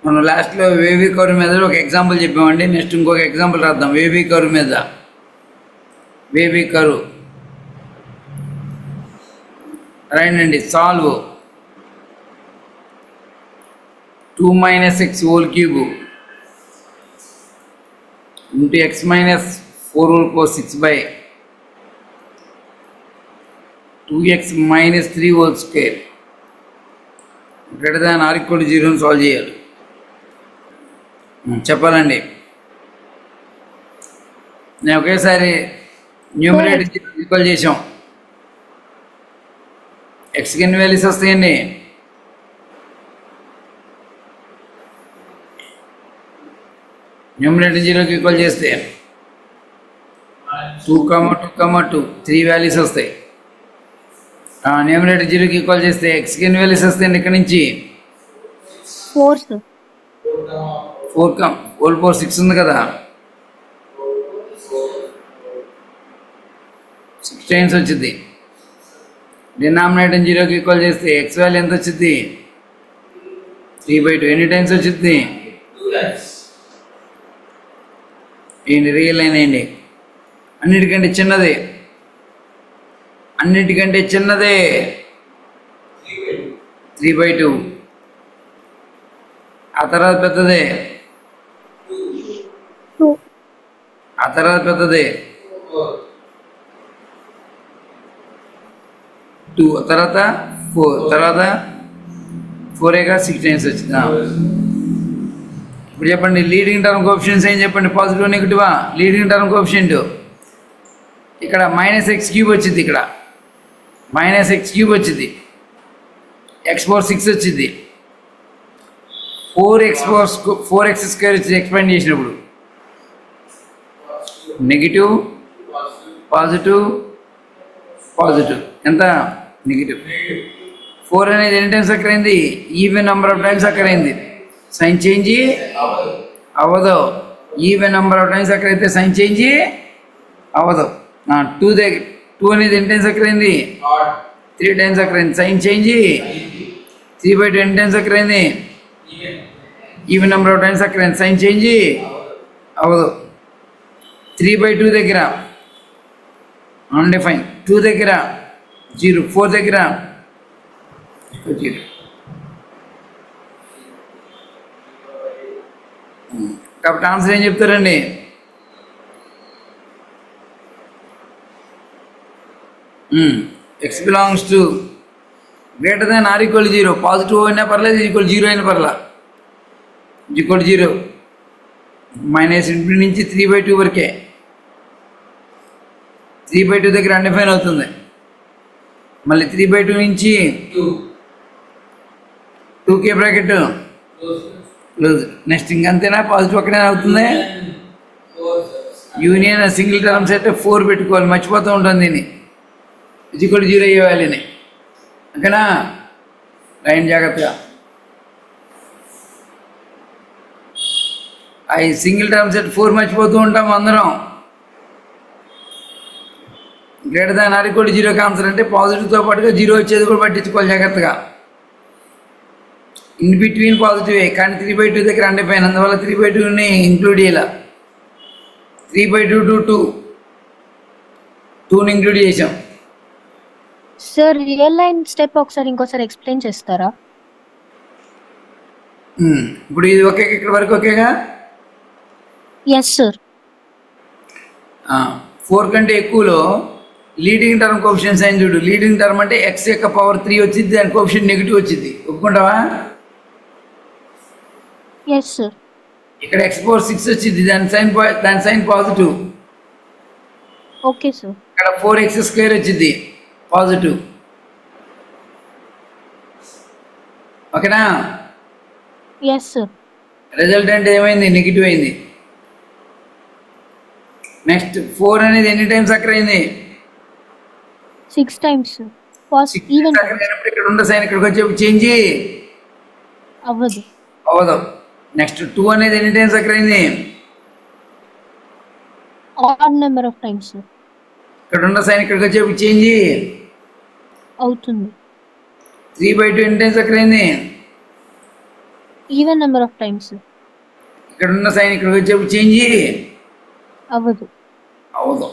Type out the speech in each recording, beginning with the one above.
మనం లాస్ట్లో wavy curve మీద ఒక ఎగ్జాంపుల్ చెప్పామండి. నెక్స్ట్ ఇంకొక ఎగ్జాంపుల్ రాద్దాం వేవీ కర్వ్ మీద. వేవీ కర్వ్ రాయండి. Solve 2 - x whole cube into x minus 4 whole power 6 by 2x minus 3 whole square greater than or equal to 0 solve చేయాలి. చెప్పాలండి. నేను ఒకేసారి న్యూమరేటర్ ఈక్వల్ చేసాం. ఎక్స్కి ఎన్ని వాల్యూస్ వస్తాయండి? న్యూమరేటర్ 0కి ఈక్వల్ చేస్తే 2, 2, 3 వాల్యూస్ వస్తాయి. న్యూమరేటర్ 0కి ఈక్వల్ చేస్తే ఎక్స్కి ఎన్ని వాల్యూస్ వస్తాయండి? ఇక్కడ నుంచి 4 హోల్ పవర్ 6 ఉంది కదా, 6 టైమ్స్ వచ్చింది. డినామినేటర్ 0కి ఈక్వల్ చేస్తే ఎక్స్ వాల్యూ ఎంత వచ్చింది? 3/2. ఎన్ని టైమ్స్ వచ్చింది? ఏంటి రియల్ అయినండి? అన్నిటికంటే చిన్నదే, అన్నిటికంటే చిన్నదే 3/2. ఆ తర్వాత పెద్దదే, ఆ తర్వాత పెద్దదే 2, తర్వాత 4, తర్వాత 4గా 6 టైమ్స్ వచ్చిందా? ఇప్పుడు చెప్పండి లీడింగ్ టర్మ్ కోఎఫిషియెంట్స్ ఏం చెప్పండి? పాజిటివ్ నెగిటివా? లీడింగ్ టర్మ్ కోఎఫిషియెంట్ ఇక్కడ -x³ వచ్చింది, ఇక్కడ -x³ వచ్చింది, x/6 వచ్చింది, 4x² వచ్చింది. ఎక్స్పాండ్ చేసినప్పుడు నెగిటివ్ పాజిటివ్ పాజిటివ్ ఎంత? నెగిటివ్. 4 అనేది ఎన్ని టైమ్స్ అక్కరైంది? ఈవెన్ నెంబర్ ఆఫ్ టైమ్స్ అక్కరైంది. సైన్ చేంజ్ అవ్వదు. ఈవెన్ నెంబర్ ఆఫ్ టైమ్స్ అక్కడైతే సైన్ చేంజ్ అవ్వదు. 2 అనేది ఎన్ని టైమ్స్ అక్కరైంది? 3 టైమ్స్ అక్కరైంది. సైన్ చేంజ్ 3/2 ఎన్ని టైమ్స్ అక్కరైంది? ఈవెన్ నెంబర్ ఆఫ్ టైమ్స్ అక్కరైంది. సైన్ చేంజ్ అవ్వదు. 3/2 దగ్గర అన్డిఫైన్, 2 దగ్గర 0, 4 దగ్గర 0. కాబట్టి ఆన్సర్ ఏం చెప్తారండి? X belongs to greater than or equal 0. Positive అయినా పర్లేదు, ఈక్వల్ 0 అయినా పర్లేదు, ఈక్వల్ 0. -∞ నుంచి 3/2 వరకే. 3/2 దగ్గర అన్డిఫైన్ అవుతుంది. మళ్ళీ 3/2 నుంచి 2k బ్రాకెట్ క్లోజ్. నెక్స్ట్ ఇంకంతేనా? పాజిటివ్ అక్కడైనా అవుతుంది. యూనియన్ సింగిల్ టర్మ్స్ అయితే 4 పెట్టుకోవాలి, మర్చిపోతూ ఉంటుంది దీన్ని. ఈక్వల్ 0 అయ్యేవాళ్ళని, ఓకేనా? లైన్ జాగ్రత్తగా. అవి సింగిల్ టర్మ్స్ అయితే 4 మర్చిపోతూ ఉంటాం అందరం. గ్రేటర్ దాన్ ఆర్ ఈక్వల్ 0కి ఆన్సర్ అంటే పాజిటివ్తో పాటుగా 0 వచ్చేది కూడా పట్టించుకోవాలి జాగ్రత్తగా. ఇన్ బిట్వీన్ పాజిటివే, కానీ 3/2 దగ్గర అన్డిఫైన్, అందువల్ల 3/2ని ఇంక్లూడ్ చేయాల. 3/2 to 2ని ఇంక్లూడ్ చేసాం. సార్ రియల్ లైన్ స్టెప్ ఒకసారి ఇంకోసారి ఎక్స్ప్లెయిన్ చేస్తారా? ఇప్పుడు ఇది ఓకే, ఇక్కడ వరకు ఓకేగా? Yes sir. 4 కంటే ఎక్కువలో లీడింగ్ టర్మ్ కోఎఫిషియెంట్స్ అయిన చూడు. లీడింగ్ టర్మ్ అంటే x యొక్క పవర్ 3 వచ్చింది, దాని కోఎఫిషియెంట్ నెగిటివ్ వచ్చింది, ఒప్పుకుంటావా? Yes sir. ఇక్కడ x/6 వచ్చింది, దాని సైన్ పాజిటివ్. Okay sir. ఇక్కడ 4x² వచ్చింది, పాజిటివ్, ఓకేనా? Yes sir. రిజల్టెంట్ ఏమైంది? నెగిటివ్ అయింది. నెక్స్ట్ 4 అనేది ఎన్ని టైమ్స్ అక్కరైంది? 6 టైమ్స్. ఈవెన్ ఇక్కడ ఉన్న సైన్ ఇక్కడికి వచ్చే చేంజ్ అవ్వదు. నెక్స్ట్ 2 అనేది ఎన్ని టైమ్స్ అక్కరైంది? Odd number of times. ఇక్కడ ఉన్న సైన్ ఇక్కడికి వచ్చే చేంజ్ అవుతుంది. 3/2 ఎన్ని టైమ్స్ అక్కరైంది? ఈవెన్ నెంబర్ ఆఫ్ టైమ్స్ ఇక్కడ ఉన్న సైన్ ఇక్కడికి వచ్చేప్పుడు చేంజ్ అవ్వదు. అవదు.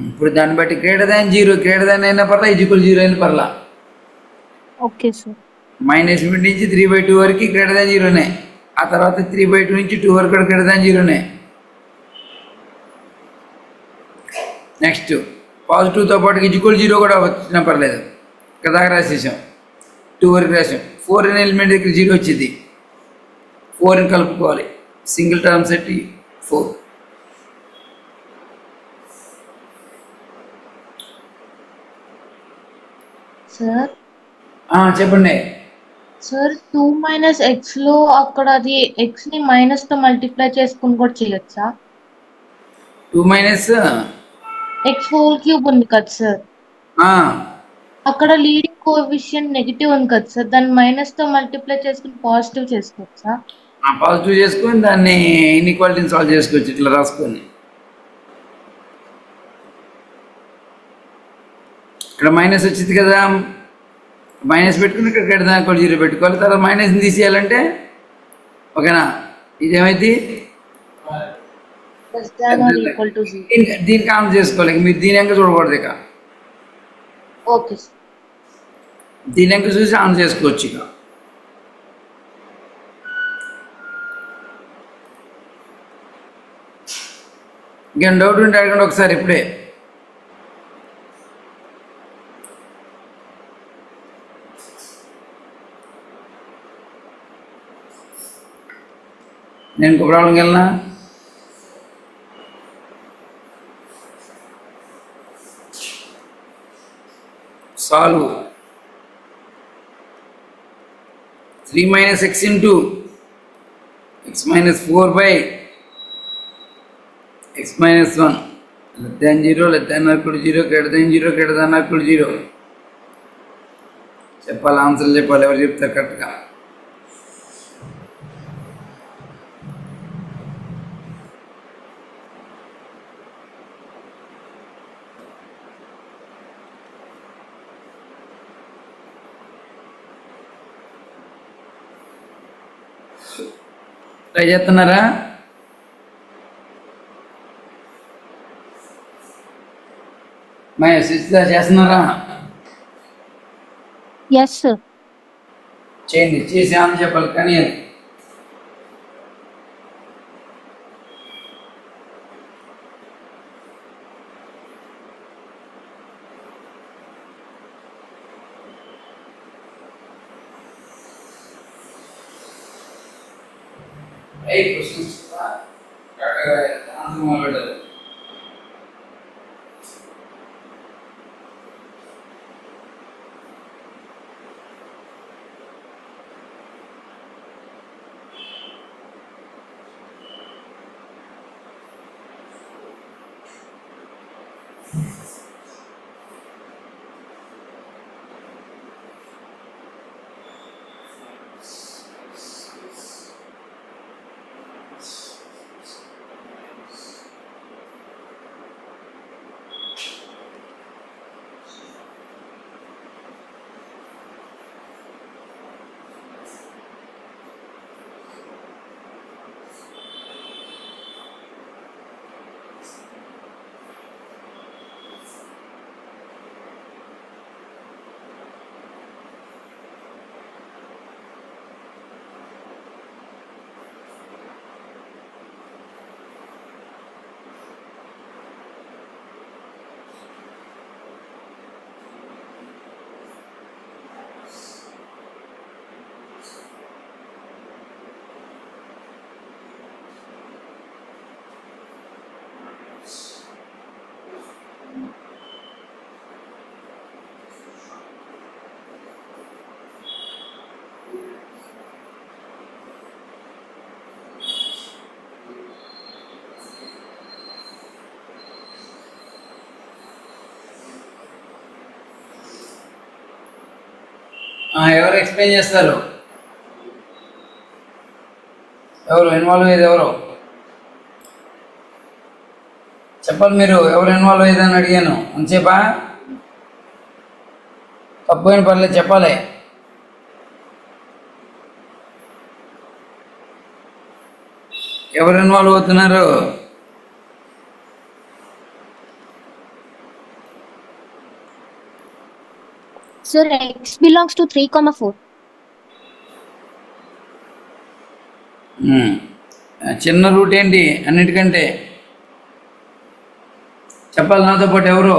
ఇప్పుడు దాన్ని బట్టి -0 గ్రేటర్ అయినా పర్లా, =0 అయినా పర్లా. Okay sir. -1 నుంచి 3/2 వరకు >0నే. ఆ తర్వాత 3/2 నుంచి 2 వరకు కూడా >0నే. నెక్స్ట్ పాజిటివ్తో పాటు =0 కూడా వచ్చినా పర్లేదు. కదా రాసేసాం, 2 వరకు రాసాం. 4 అనే ఎలిమెంట్ దగ్గర 0 వచ్చింది, 4ని కలుపుకోవాలి. Single term set 4. సార్ చెప్పండి. సార్ 2 మైనస్ ఎక్స్ లో అక్కడ అది ఎక్స్ ని మైనస్ తో మల్టిప్లై చేసుకుని కూడా చేయొచ్చా? 2 మైనస్ ఎక్స్ హోల్ క్యూబ్ ఉంది కదా సార్, అక్కడ లీడింగ్ కోఎఫిషియంట్ నెగిటివ్ ఉంది కదా సార్, దాన్ని మైనస్ తో మల్టిప్లై చేసుకుని పాజిటివ్ చేసుకోవచ్చా? పాజిటివ్ చేసుకొని దాన్ని ఇన్ఈక్వాలిటీని సాల్వ్ చేసుకోవచ్చు ఇట్లా రాసుకొని. ఇక్కడ మైనస్ వచ్చింది కదా, మైనస్ పెట్టుకుని ఇక్కడ >0 పెట్టుకోవాలి. తర్వాత మైనస్ని తీసేయాలంటే ఓకేనా, ఇదేమైంది Less than or equal to 0. దీనికి ఆన్ చేసుకోవాలి. మీరు దీని అంక చూడకూడదు, ఇక ఓకే సార్. దీని అంక చూసి ఆన్ చేసుకోవచ్చు. ఇక ఇంకేం డౌట్ ఉంటే అడగండి ఒకసారి ఇప్పుడే. నేను ఇంకో ప్రాబ్లంకి వెళ్ళినా. Solve 3 - x into x - 4/(x - 1) <0 <0 <0 0 చెప్పాలి. ఆన్సర్లు చెప్పాలి. ఎవరు చెప్తారు కరెక్ట్గా? ట్రై చేస్తున్నారా? చేస్తున్నారా? Yes sir. చేయండి. చేసి ఆన్ చెప్పాలి. కానీ అది క్వశ్చన్స్ ఆన్సర్ మొదలుపెట్టాలి. ఎవరు ఎక్స్ప్లెయిన్ చేస్తారు? ఎవరు ఇన్వాల్వ్ అయ్యేది? ఎవరు చెప్పాలి. మీరు ఎవరు ఇన్వాల్వ్ అయ్యేదని అడిగాను అంతసేపా? తప్పైన పర్లేదు చెప్పాలి. ఎవరు ఇన్వాల్వ్ అవుతున్నారు? Sir, x belongs to 3, 4. చిన్న రూట్ ఏంటి అన్నిటికంటే? చెప్పాలి నాతో పాటు ఎవరు?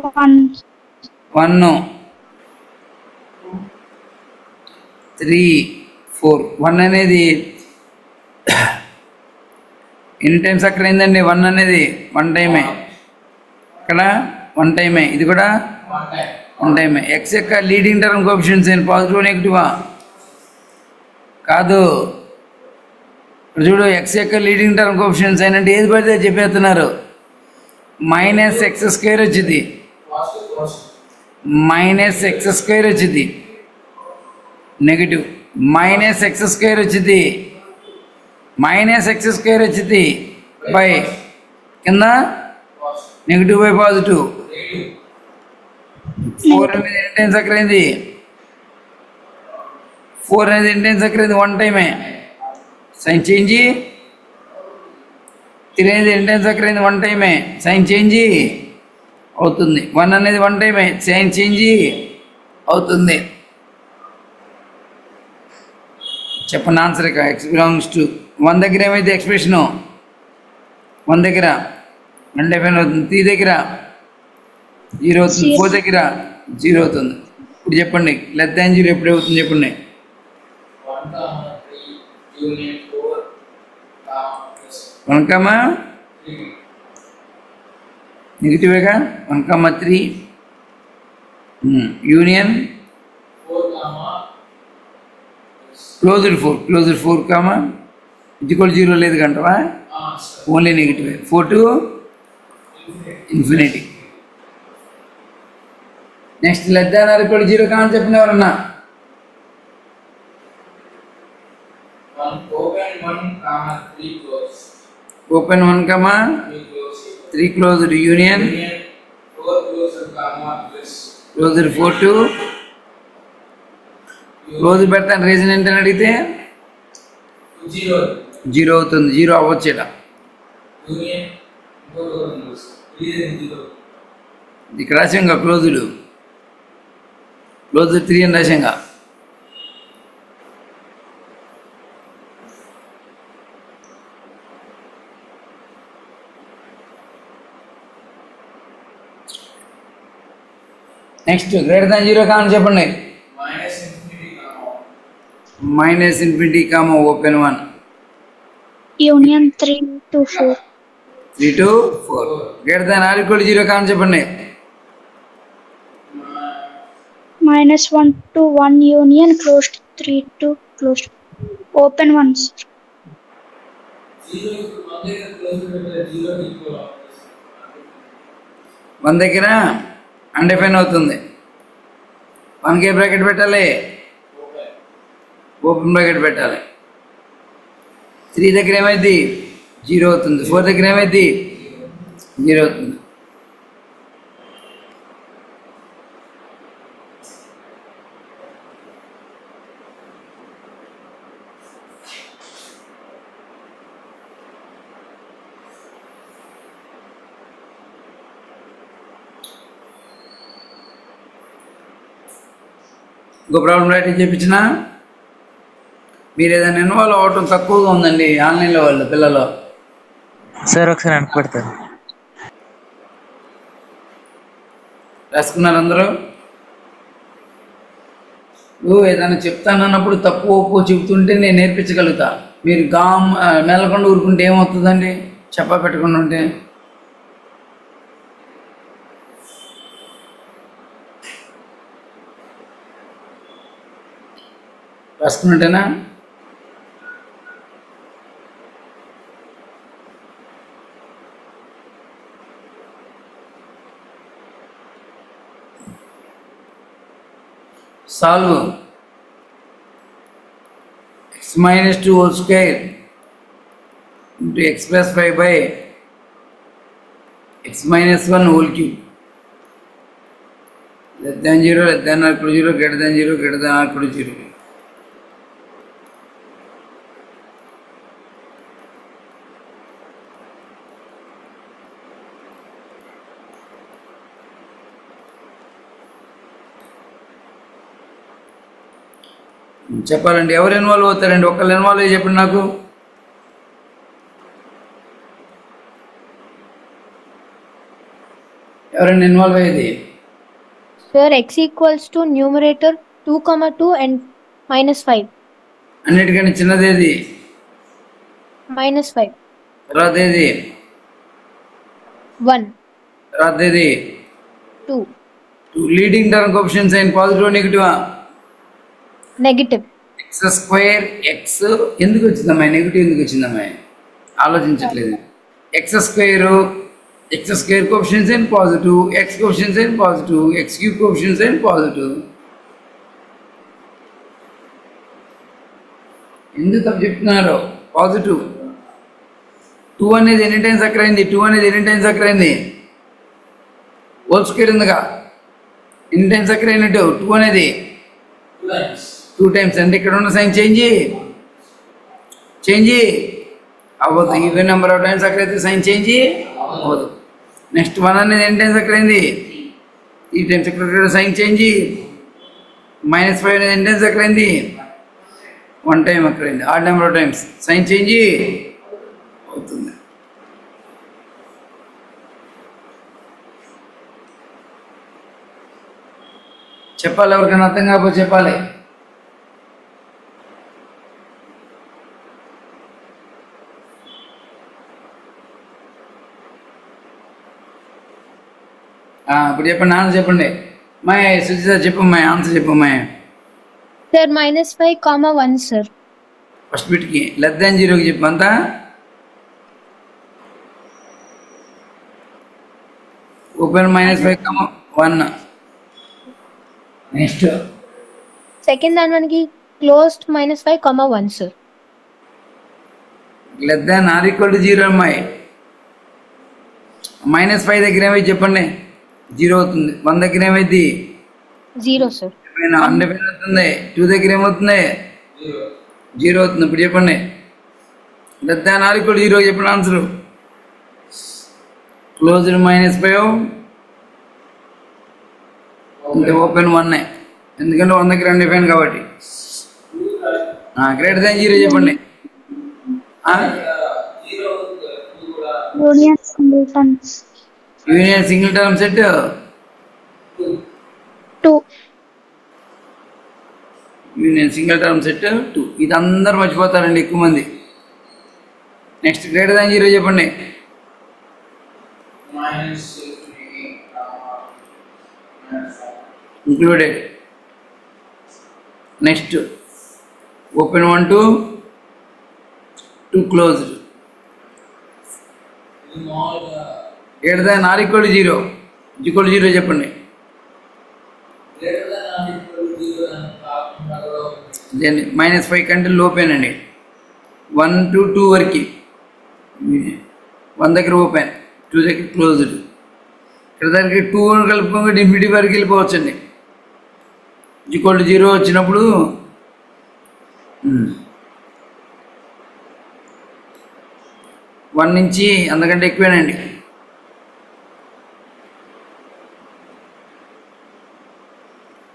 1. 1, 3, 4. 1 అనేది ఎన్ని టైమ్స్ అక్కడ అయిందండి? 1 అనేది 1 టైమే. ఇక్కడ 1 టైమే, ఇది కూడా 1 టైమే. ఎక్స్ యొక్క లీడింగ్ టర్మ్ కోఎఫిషియెంట్స్ ఏంటి? పాజిటివ్ నెగిటివా? కాదు. ఇప్పుడు చూడు, ఎక్స్ యొక్క లీడింగ్ టర్మ్ కోఎఫిషియెంట్స్ ఏంటంటే ఏది పడితే చెప్పేస్తున్నారు. -x² వచ్చింది, -x² వచ్చింది, నెగిటివ్. -x² వచ్చింది, -x² వచ్చింది బై కింద నెగిటివ్ బై పాజిటివ్. 4 అనేది ఎన్ని టైమ్స్ అక్కడ అయింది? 4 అనేది ఎన్ని టైమ్స్ అక్కడ అయింది? 1 టైమే. Sign change. 3 అనేది ఎన్ని టైమ్స్ అక్కడ అయింది? 1 టైమే. సైన్ చేంజ్ అవుతుంది. 1 అనేది 1 టైమే, సైన్ చేంజ్ అవుతుంది. చెప్పండి ఆన్సర్. ఇక ఎక్స్ బిలాంగ్స్ టు 1 దగ్గర ఏమైతే ఎక్స్ప్రెషను 1 దగ్గర అంటే అవుతుంది, 3 దగ్గర 0 అవుతుంది, 4 దగ్గర 0 అవుతుంది. ఇప్పుడు చెప్పండి <0 ఎప్పుడు అవుతుంది చెప్పండి. 1, నెగిటివేగా. 1, 3 యూనియన్ క్లోజ్డ్ 4, ఈక్వల్ 0 లేదు కంటవా, ఓన్లీ నెగిటివే. 4 to infinity. నెక్స్ట్ <0 కామని చెప్పిన ఎవరన్నా? Open 1, 3 closed union closed 4 to close పెడతాను. రీజన్ ఏంటని అడిగితే 0 అవుతుంది. 0 అవ్వచ్చు ఇక్కడ. ఇక్కడ రాశాంగా క్లోజ్డ్ 3 అని రాశాంగా. నెక్స్ట్ <0 కామని చెప్పండి. -∞, ఓపెన్ 1 Union 3 to 4. 3 to 4. <0 కామని చెప్పండి. -1 to 1 union closed 3 to closed open 1. 1 దగ్గర అన్డిఫైన్ అవుతుంది. 1కే బ్రాకెట్ పెట్టాలి, ఓపెన్ బ్రాకెట్ పెట్టాలి. 3 దగ్గర ఏమైంది? 0 అవుతుంది. 4 దగ్గర ఏమైంది? 0 అవుతుంది. ఇంకో ప్రాబ్లం రైటింగ్ చేయించిన మీరు ఏదైనా ఇన్వాల్వ్ అవ్వటం తక్కువగా ఉందండి ఆన్లైన్లో వాళ్ళు పిల్లలు. సార్ ఒకసారి వెనక్కి పెడతారు. రాసుకున్నారు అందరూ? నువ్వు ఏదైనా చెప్తానన్నప్పుడు తక్కువ ఒప్పు చెబుతుంటే నేను నేర్పించగలుగుతా. మీరు మెల్లకుండా ఊరుకుంటే ఏమవుతుందండి చెప్పా పెట్టకుండా ఉంటే? రాసుకున్నట్టేనా? Solve x - 2 whole square into x plus 5 by x minus 1 whole cube less than 0, less than or equal to 0, greater than 0, greater than or equal to 0. చెప్పాలండి. ఎవరు ఇన్వాల్వ్ అవుతారండి? ఒకళ్ళు ఇన్వాల్వ్ అయ్యి చెప్పండి నాకు. ఎవరైనా ఇన్వాల్వ్ అయ్యేది? Sir, x equals to numerator 2, 2 and -5. అన్నిటికంటే చిన్నదేది? -5. తర్వాత ఏది? 1, తర్వాత ఏది? 2. లీడింగ్ టర్మ్ కోఎఫిషియెంట్స్ అయిన పాజిటివ్ నెగిటివా? Negative. ఎక్స్ స్క్వేర్ ఎక్స్ ఎందుకు వచ్చిందమ్మా? నెగిటివ్ ఎందుకు వచ్చిందమ్మా? ఆలోచించట్లేదు. ఎక్స్ స్క్వేర్ కోఎఫిషియెంట్స్ అయిన పాజిటివ్, ఎక్స్ కోఎఫిషియెంట్స్ అయిన పాజిటివ్, ఎక్స్ క్యూబ్ కోఎఫిషియెంట్స్ అయిన పాజిటివ్. ఎందుకు తప్పు చెప్తున్నారు? పాజిటివ్ 2 అనేది ఎన్ని టైమ్స్ అక్కరైంది? 2 అనేది ఎన్ని టైమ్స్ అక్కరైంది? హోల్ స్క్వేర్ ఉందిగా, ఎన్ని టైమ్స్ అక్కరైనట్టు? 2 అనేది 2 టైమ్స్. అంటే ఇక్కడ ఉన్న సైన్ చేంజ్ అవ్వదు. ఈవెన్ నెంబర్ ఆఫ్ టైమ్స్ అక్కడైతే సైన్ చేంజ్ అవ్వదు. నెక్స్ట్ 1 అనేది ఎన్ని టైమ్స్ అక్కడైంది? 3 టైమ్స్. ఇక్కడ సైన్ చేంజ్. -5 అనేది ఎన్ని టైమ్స్ అక్కడైంది? 1 టైం అక్కడైంది. Odd number of times sign change అవుతుంది. చెప్పాలి, ఎవరికైనా అర్థం కాకపోతే చెప్పాలి. ఇప్పుడు చెప్పండి, ఆన్సర్ చెప్పండి. మా సుజిత చెప్పమ్మా, ఆన్సర్ చెప్పమ్మా. Sir, -5, 1, sir. ఫస్ట్ బిట్కి లెస్ దాన్ 0కి చెప్పు. అంతా open -5, 1. Next Second one ki closed -5, 1, sir. Less than or equal to 0 అమ్మాయి. -5 దగ్గర ఏమైంది చెప్పండి? 0 అవుతుంది. 1 దగ్గర ఏమైంది? 0, sir. 1 అవుతుంది. 2 దగ్గర ఏమవుతుంది? 0 అవుతుంది. ఇప్పుడు చెప్పండి, less than or equal to 0 చెప్పండి ఆన్సర్. క్లోజ్డ్ -5 అంటే ఓపెన్ 1. ఎందుకంటే 1 దగ్గర డిఫైన్ కాబట్టి. గ్రేటర్ దాన్ 0 చెప్పండి. Union singleton union single term set 2. Union single term set 2. ఇది అందరు మర్చిపోతారండి ఎక్కువ మంది. నెక్స్ట్ గ్రేటర్ దాన్ 0 చెప్పండి. Included. Next open 1 to 2 closed. Greater than or equal to 0 0 చెప్పండి. దేన్ని -5 కంటే లోపేనండి. 1 to 2 వరకు 1 దగ్గర ఓపెన్, 2 దగ్గర క్లోజ్డ్. ఇక్కడ దగ్గర 2 కలుపుకొని ఇన్ఫినిటీ వరకు వెళ్ళిపోవచ్చండి. 0 వచ్చినప్పుడు 1 నుంచి అంతకంటే ఎక్కువేనండి.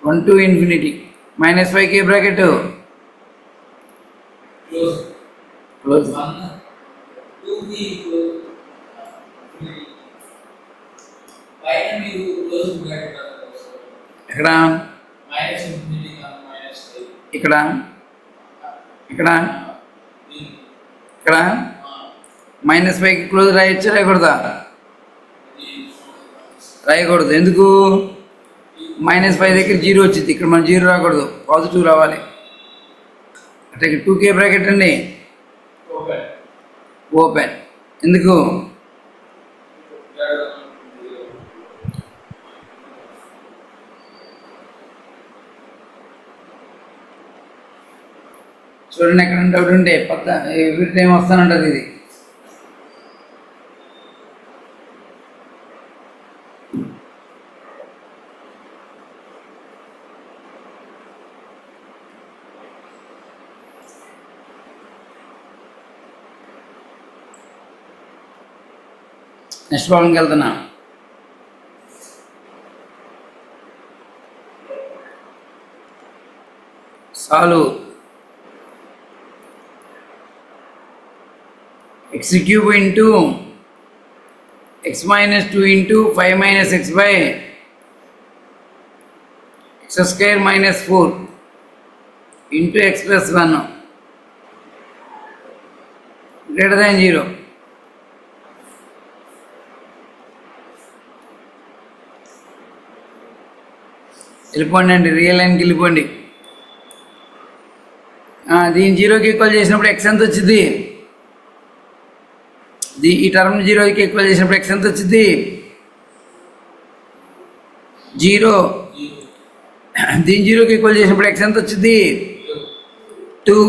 One to infinity. -5 bracket close. ఎక్కడ? ఇక్కడ ఇక్కడ ఇక్కడ -5కి క్లోజ్ రాయొచ్చా రాయకూడదా? రాయకూడదు. ఎందుకు? -5 దగ్గర 0 వచ్చింది. ఇక్కడ మనం 0 రాకూడదు, పాజిటివ్ రావాలి. అంటే ఇక్కడ 2K బ్రాకెట్ అండి ఓపెన్. ఎందుకు? చూడండి, ఎక్కడ డౌట్ ఉంటే ఎవ్రీ టైం వస్తానంటది ఇది. నెక్స్ట్ ప్రాబ్లంకి వెళ్తున్నా. Solve x cube into x minus 2 into 5 minus x by x square minus 4 into x plus 1 greater than 0. వెళ్ళిపోండి అండి, రియల్ లైన్కి వెళ్ళిపోండి. దీని జీరోకి ఈక్వల్ చేసినప్పుడు ఎక్స్ ఎంత వచ్చింది? ఈ టర్మ్ జీరోకి ఈక్వల్ చేసినప్పుడు ఎక్స్ ఎంత వచ్చింది? 0. దీని జీరోకి ఈక్వల్ చేసినప్పుడు ఎక్స్ ఎంత వచ్చింది? 2.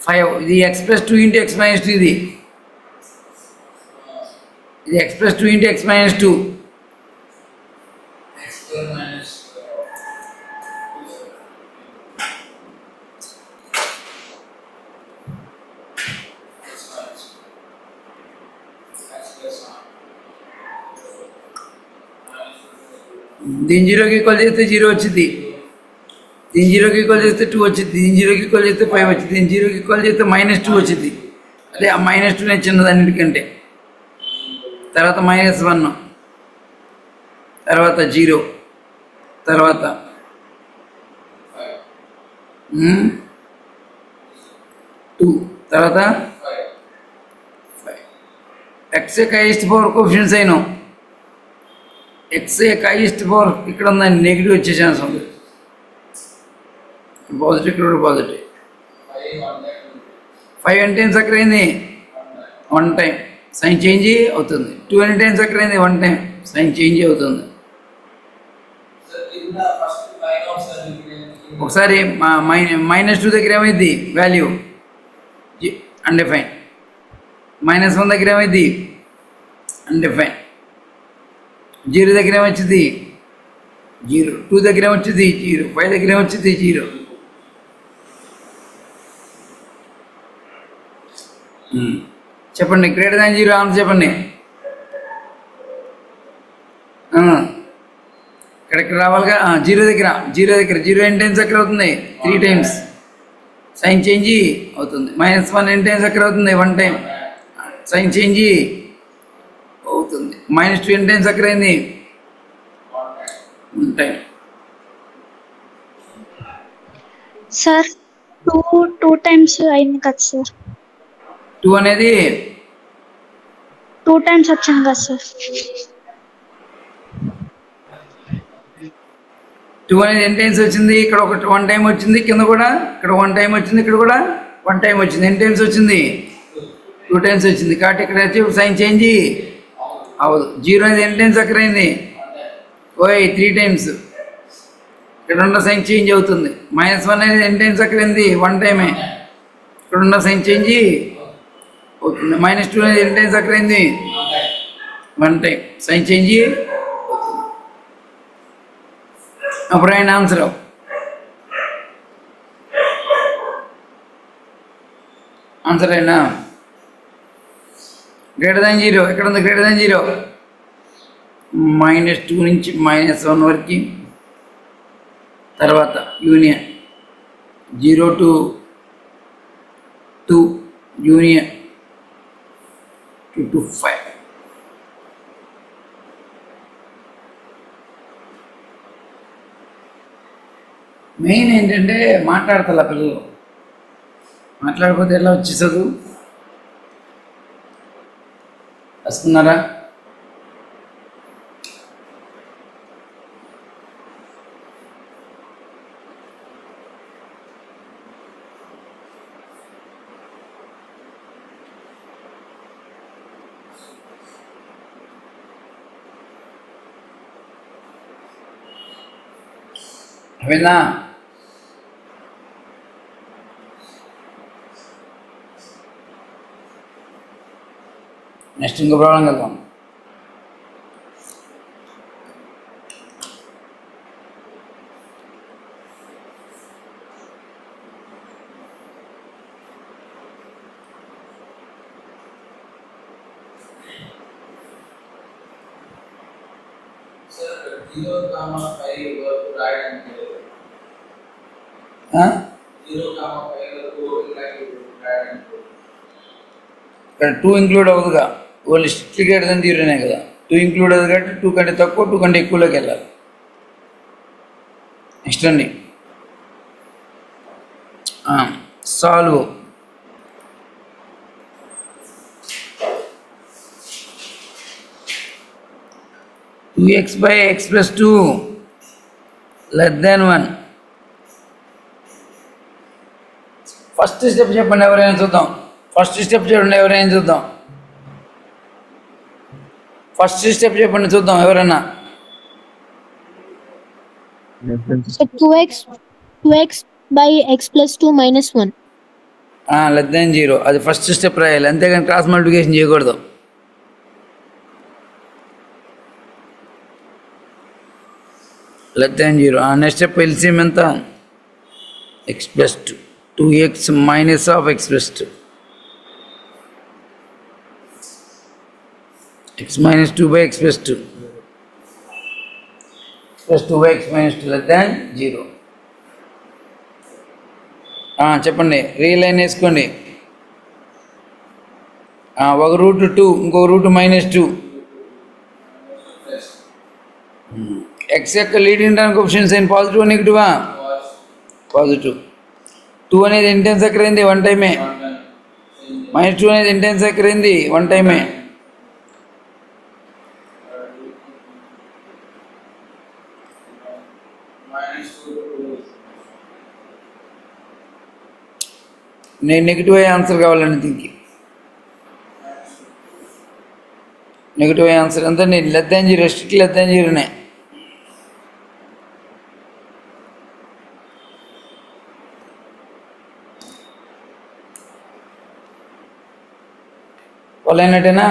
5. ఇది X plus 2 into X minus 2. ఇది X plus 2 into X minus 2. దీని జీరోకి ఈక్వల్ చేస్తే 0 వచ్చింది. దీని జీరోకి ఈక్వల్ చేస్తే 2 వచ్చింది. దీని జీరోకి ఈక్వల్ చేస్తే 5 వచ్చింది. దీని జీరోకి ఈక్వల్ చేస్తే -2 వచ్చింది. అదే ఆ -2 నేను చిన్నదన్నిటికంటే. తర్వాత -1, తర్వాత 0, తర్వాత 2, తర్వాత 5. ఎక్స్ యొక్క హైయెస్ట్ పవర్ కోఎఫిషియెంట్స్ అయినా ఎక్స్ యొక్క హైయెస్ట్ పవర్ ఇక్కడ ఉందండి, నెగిటివ్ వచ్చే ఛాన్స్ ఉంది. పాజిటివ్ ఇక్కడ కూడా పాజిటివ్. 5 ఎన్ని టైమ్స్ అక్కడ అయింది? 1 టైం సైన్ చేంజ్ అవుతుంది. 2 ఎన్ని టైమ్స్ అక్కడ అయింది? 1 టైం సైన్ చేంజ్ అవుతుంది. ఒకసారి -2 దగ్గర ఏమైంది వాల్యూ? అన్డిఫైన్. -1 దగ్గర ఏమైంది? అన్డిఫైన్. 0 దగ్గర ఏమొచ్చింది? 0. 2 దగ్గర ఏమొచ్చింది? 0. 5 దగ్గర ఏమొచ్చింది? 0. చెప్పండి, గ్రేటర్ దాన్ 0 ఆన్సర్ చెప్పండి. ఇక్కడికి రావాలిగా. 0 దగ్గర 0 ఎన్ని టైమ్స్ అక్కడ అవుతుంది? 3 టైమ్స్ సైన్ చేంజ్ అవుతుంది. -1 ఎన్ని టైమ్స్ అక్కడ అవుతుంది? 1 టైం సైన్ చేంజ్ అవుతుంది. -2 ఎన్ని టైమ్స్ అక్కడ అయింది? 1 టైం. సార్ 2 టైమ్స్ అయింది కదా సార్? 2 అనేది 2 టైమ్స్ వచ్చింది కదా సార్? 2 అనేది ఎన్ని టైమ్స్ వచ్చింది? ఇక్కడ 1 టైం వచ్చింది, కింద కూడా ఇక్కడ 1 టైం వచ్చింది, ఇక్కడ కూడా 1 టైం వచ్చింది. ఎన్ని టైమ్స్ వచ్చింది? 2 టైమ్స్ వచ్చింది. కాబట్టి ఇక్కడ వచ్చి సైన్ చేంజ్ అవదు. 0 అనేది ఎన్ని టైమ్స్ అక్కడ అయింది? 3 టైమ్స్. ఇక్కడ ఉన్న సైన్ చేంజ్ అవుతుంది. -1 అనేది ఎన్ని టైమ్స్ అక్కడ అయింది? 1 టైమే. ఇక్కడ ఉన్న సైన్ చేంజ్ అవుతుంది. -2 అనేది ఎన్ని టైమ్స్ అక్కడ అయింది? 1 టైం సైన్ చేంజ్. అప్పుడు ఆయన ఆన్సర్ అయినా గ్రేటర్ దాన్ 0. ఎక్కడ ఉంది గ్రేటర్ దాన్ 0? -2 నుంచి -1 వరకు, తర్వాత union 0 to 2, union 2 to 5. Main ఏంటంటే మాట్లాడతా పిల్లలు. మాట్లాడకపోతే ఎలా వచ్చి చదువు వస్తున్నారా? అవేనా? నెక్స్ట్ ఇంకో ప్రాబ్లం వెళ్దాం. ఇక్కడ 2 ఇంక్లూడ్ అవుతుందిగా, ఓన్లీ స్ట్రిక్ట్లీ గ్రేటర్ దెన్ 0నే కదా. 2 ఇంక్లూడ్ అవుతుంది కాబట్టి 2 కంటే తక్కువ 2 కంటే ఎక్కువలోకి వెళ్ళాలి. నెక్స్ట్ అండి solve. Two X by X plus 2 <1. First step చెప్పండి ఎవరైనా చూద్దాం. ఫస్ట్ స్టెప్ చూడండి ఎవరైనా చూద్దాం. ఫస్ట్ స్టెప్ చెప్పండి చూద్దాం ఎవరైనా. So 2x by x plus 2 minus 1. <0. అది ఫస్ట్ స్టెప్ రాయాలి, అంతేగాని క్రాస్ మల్టిప్లికేషన్ చేయకూడదు. <0. నెక్స్ట్ స్టెప్ ఎల్సిఎం ఎంత? X plus 2, 2x minus of X plus 2, x minus 2 by x plus 2, x plus 2 by x minus 2 <0. చెప్పండి, real line వేసుకోండి. ఒక route 2, ఇంకొక route -2. X యొక్క లీడింగ్ టర్మ్ కోఎఫిషియెంట్స్ ఏంటి? పాజిటివ్ నెగిటివా? Positive. 2 అనేది ఎన్ని టైమ్స్ ఎక్కరైంది? 1 టైమే. -2 అనేది ఎన్ని టైమ్స్ ఎక్కరైంది? 1 టైమే. నేను నెగిటివ్ అయ్యే ఆన్సర్ కావాలండి దీనికి. నెగిటివ్ అయ్యే ఆన్సర్ ఎంత? నేను <0, స్ట్రిక్ట్ <0నే. వాళ్ళైనట్టేనా?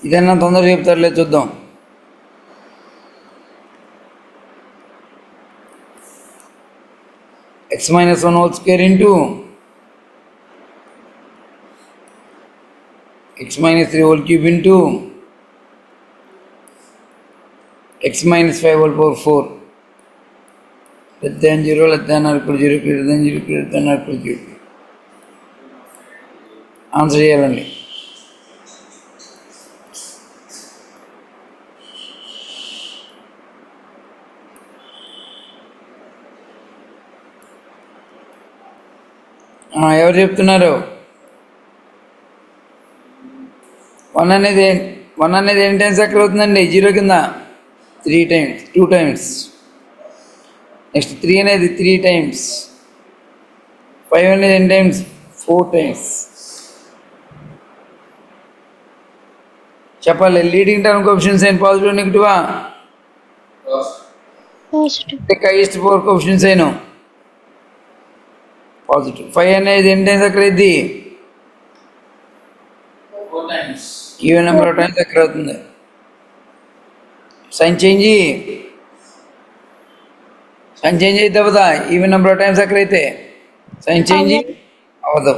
ఇదన్నా తొందరగా చెప్తారులే, చూద్దాం. x minus 1 whole square into x minus 3 whole cube into x minus 5 whole power 4 <0, <0, greater than 0, greater than or equal to 0. Answer చేయాలండి. ఎవరు చెప్తున్నారు? 1 అనేది ఎన్ని టైమ్స్ ఎక్కడ అవుతుందండి? 0 కింద 3 టైమ్స్, 2 టైమ్స్. నెక్స్ట్ 3 అనేది 3 టైమ్స్. 5 అనేది ఎన్ని టైమ్స్? 4 టైమ్స్. చెప్పాలి, లీడింగ్ టర్మ్ కోఎఫిషియెంట్స్ ఏంటి? పాజిటివ్ నెగిటివా? పాజిటివ్. హైయెస్ట్ 4 కోఎఫిషియెంట్స్ అయినా పాజిటివ్. 5 అనేది ఎన్ని టైమ్స్ ఎక్కడ అయింది? 4 times. Even number of times ఎక్కడ అవుతుంది? సైన్ చేంజ్ అయితే అవ్వదా? ఈవెన్ నెంబర్ ఆఫ్ టైమ్స్ ఎక్కడైతే సైన్ చేంజ్ అవ్వదు.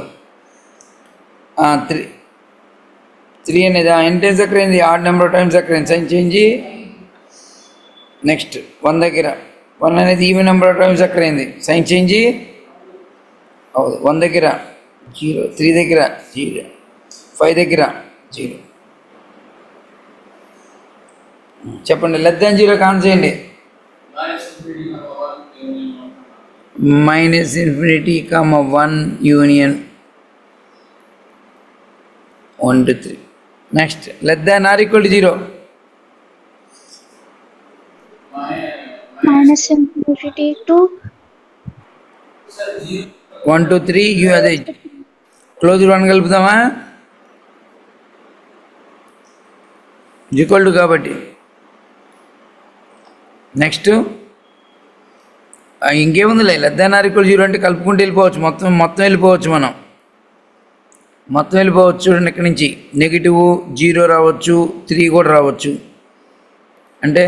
3 అనేది ఎన్ని టైమ్స్ ఎక్కడైంది? ఆడ్ నెంబర్ ఆఫ్ టైమ్స్ ఎక్కడైంది? Sign change. నెక్స్ట్ 1 దగ్గర 1 అనేది ఈవెన్ నెంబర్ ఆఫ్ టైమ్స్ ఎక్కడైంది? సైన్ చేంజ్ అవును. 1 దగ్గర 0, 3 దగ్గర 0, 5 దగ్గర 0. చెప్పండి, <0 కాన్ చేయండి. -1 union 1 to 3. Next or = 0. -∞ to 1 to 3 అదే క్లోజ్ 1 కలుపుతామా? ఈక్వల్ టు కాబట్టి. నెక్స్ట్ ఇంకేముందిలే, or = 0 అంటే కలుపుకుంటూ వెళ్ళిపోవచ్చు. మొత్తం వెళ్ళిపోవచ్చు. మొత్తం వెళ్ళిపోవచ్చు. చూడండి, ఇక్కడి నుంచి -0 రావచ్చు, 3 కూడా రావచ్చు. అంటే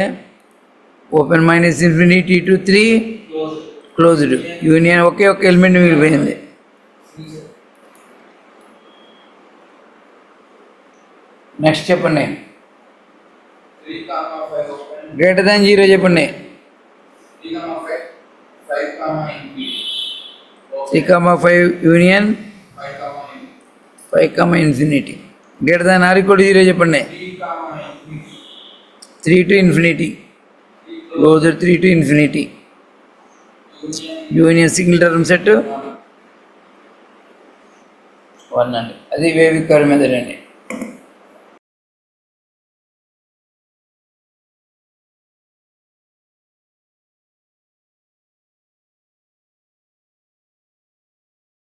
ఓపెన్ -∞ to 3 క్లోజ్డ్ యూనియన్. ఒకే ఒక ఎలిమెంట్ మిగిలిపోయింది. నెక్స్ట్ చెప్పండి. 3, 5 గ్రేటర్ దాన్ 0 చెప్పండి. 3,5 union 5, infinity. Greater than or equal to 0 చెప్పండి. 3 to infinity. Closure 3 to infinity. Union single term set 1 అండి. అది వేవ్ ఈక్వల్ మెథడ్ అండి.